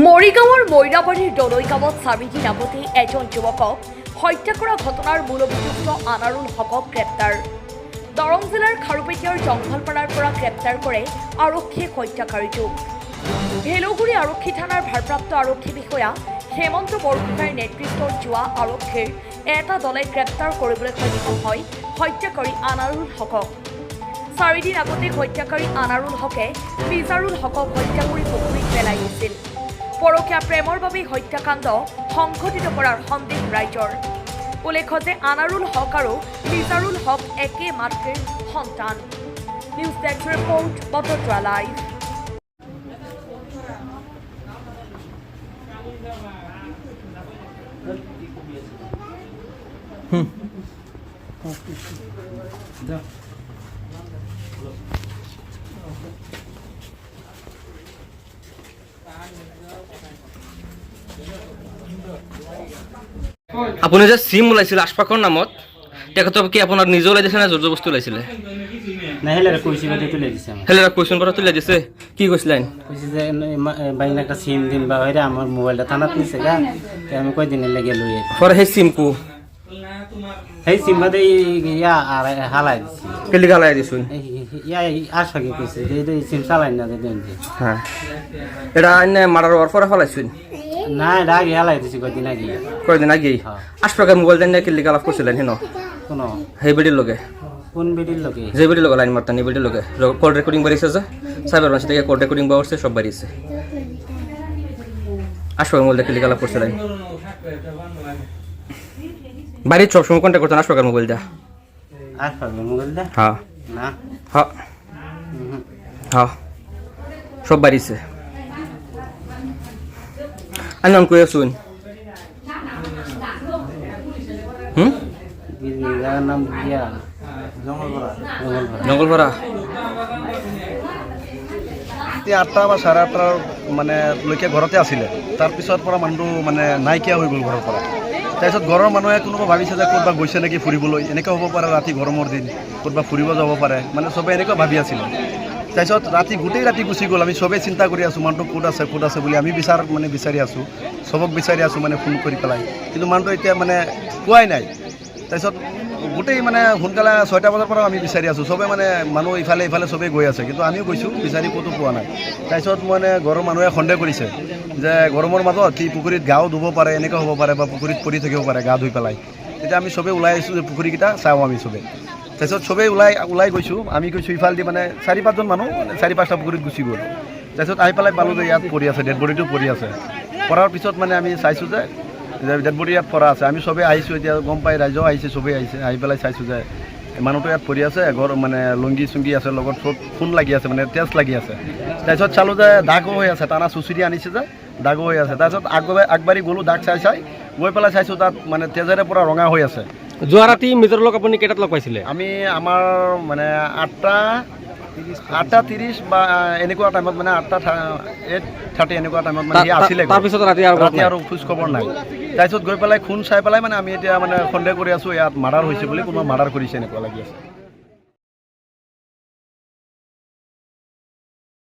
মৰিগাঁৱৰ মৈৰাবাৰীৰ দলৈগাঁৱত 4 দিন আগতে এজন যুৱকক হত্যা কৰা ঘটনাৰ মূল অভিযুক্ত আনাৰুল হকক গ্ৰেপ্তাৰ। দৰং জিলাৰ খাৰুপেটীয়াৰ জংঘলপাৰাৰ পৰা গ্ৰেপ্তাৰ কৰে আৰক্ষীয়ে হত্যাকাৰীটোক। ভেলগুৰি আৰক্ষী থানাৰ ভাৰপ্ৰাপ্ত আৰক্ষী বিষয়া হেমন্ত বৰগোহাঁইৰ নেতৃত্বত যোৱা আৰক্ষীৰ এটা দলে গ্ৰেপ্তাৰ কৰিবলৈ সক্ষম হয় হত্যাকাৰী আনাৰুল হকক। 4 দিন আগতে হত্যাকাৰী আনাৰুল হকে মিজাৰুল হকক হত্যা কৰি পুখুৰীত পেলাই দিছিল। পৰকীয়া প্ৰেমৰ বাবে হত্যাকাণ্ড সংঘটিত কৰাৰ সন্দেহ ৰাইজৰ। উল্লেখ্য যে আনাৰুল হক আৰু মিজাৰুল হক একে মাতৃৰ সন্তান। News desk report, Batadrava live. আপুনি যে সিম ওলাইছিল আশফাকৰ নামত, তেখেতক কি আপোনাৰ নিজে ওলাই দিছে না জোৰ বস্তু ওলাইছিলে? নাহিলে কৈছি বাদে তুলে দিছে আমার হেলে কোয়েশ্চন পত্র তুলে দিছে। কি কইছিলেন? কইছি যে বাইনা একটা সিম দিন বা হইরা আমার মোবাইলটা থানাত নিছে গা আমি কই দিন লাগে লই আই পরে হে সিম কো এই সিম বাদে ইয়া আর হালাই দিছি কেলি গালাই দিছুন। ইয়া আশাকে কইছে যে এই সিম চালাই না দে দেন। হ্যাঁ, এটা আইনে মারার ওর পরে ফলাইছুন না এটা আগে হালাই দিছি কয়দিন আগে। কয়দিন আগে আশফাকের মোবাইল দেন কেলি গালাফ করছিলেন হেন কোন হে বেডির লগে? কোন বেডির লগে? যে বেডির লগে লাইন মারতানি বেডির লগে কল রেকর্ডিং বাড়িছে যে সাইবার ব্রাঞ্চ থেকে কল রেকর্ডিং বাড়ছে সব বাড়িছে। আশফাকের মোবাইল কেলি গালাফ করছিলেন বাড়ির সব সময় কন্টাক্ট করতেন আশফাকের মোবাইল দা? আশফাকের মোবাইল দা? হ্যাঁ না হ্যাঁ হ্যাঁ সব বাড়িছে। আনন কই আসুন গিরিগার নাম দিয়া জঙ্গলপাড়া 8টা বা 8:30 মানে লৈকে ঘৰতে আছিলে। তাৰপিছৰ পৰা মানুহটো মানে নাইকিয়া হৈ গ'ল ঘৰৰ পৰা। তাৰপিছত ঘৰৰ মানুহে কোনোবা ভাবিছে যে ক'ৰবাত গৈছে নেকি ফুৰিবলৈ, এনেকৈ হ'ব পাৰে ৰাতি গৰমৰ দিন ক'ৰবাত ফুৰিব যাব পাৰে, মানে চবে এনেকুৱা ভাবি আছিলে। তাৰপিছত গোটেই ৰাতি গুচি গ'ল। আমি চবেই চিন্তা কৰি আছোঁ মানুহটো ক'ত আছে বুলি আমি বিচাৰি আছোঁ, চবক বিচাৰি আছোঁ মানে ফোন কৰি পেলাই, কিন্তু মানুহটো এতিয়া মানে পোৱাই নাই। তাৰপিছত গোটেই মানে সোনকালে 6টা বজাৰ পৰা আমি বিচাৰি আছোঁ, চবে মানে মানুহ ইফালে চবেই গৈ আছে, কিন্তু আমিও গৈছোঁ বিচাৰি ক'তো পোৱা নাই। তাৰপিছত মানে ঘৰৰ মানুহে সন্দেহ কৰিছে যে গৰমৰ মাজত কি পুখুৰীত গাও ধুব পাৰে, এনেকুৱা হ'ব পাৰে বা পুখুৰীত পৰি থাকিব পাৰে গা ধুই পেলাই। তেতিয়া আমি চবেই ওলাই আহিছোঁ যে পুখুৰীকেইটা চাওঁ আমি চবেই। তাৰপিছত চবেই ওলাই গৈছোঁ, আমি গৈছোঁ ইফালেদি মানে 4-5জন মানুহ 4-5টা পুখুৰীত গুচি গ'ল। তাৰপিছত আহি পেলাই পালোঁ যে ইয়াত পৰি আছে, ডেড বডিটো পৰি আছে। পৰাৰ পিছত মানে আমি চাইছোঁ যে ডেড বডি ইয়াত পৰা আছে। আমি চবেই আহিছোঁ, এতিয়া গম পাই ৰাইজেও আহিছে, চবেই আহিছে। আহি পেলাই চাইছোঁ যে মানুহটো ইয়াত পৰি আছে, ঘৰ মানে লুংগি চুংগি আছে, লগত চব খুন লাগি আছে, মানে তেজ লাগি আছে। তাৰপিছত চালোঁ যে দাগো হৈ আছে, টানা চুচুৰি আনিছে যে দাগো হৈ আছে। তাৰপিছত আগবাঢ়ি গ'লোঁ, দাগ চাই গৈ পেলাই চাইছোঁ তাত মানে তেজেৰে পূৰা ৰঙা হৈ আছে। যোৱা ৰাতি মিজৰ লগ আপুনি কেইটাত লগ পাইছিলে? আমি আমাৰ মানে 8:30 বা এনেকুৱা টাইমত, মানে 8:30 এনেকুৱা টাইমত মানে আছিলে। তাৰপিছত ৰাতি আৰু খোজ খবৰ নাই। তাৰপিছত গৈ পেলাই খুন চাই পেলাই মানে আমি এতিয়া মানে সন্দেহ কৰি আছোঁ ইয়াত মাৰ্ডাৰ হৈছে বুলি, কোনোবা মাৰ্ডাৰ কৰিছে এনেকুৱা লাগি আছে।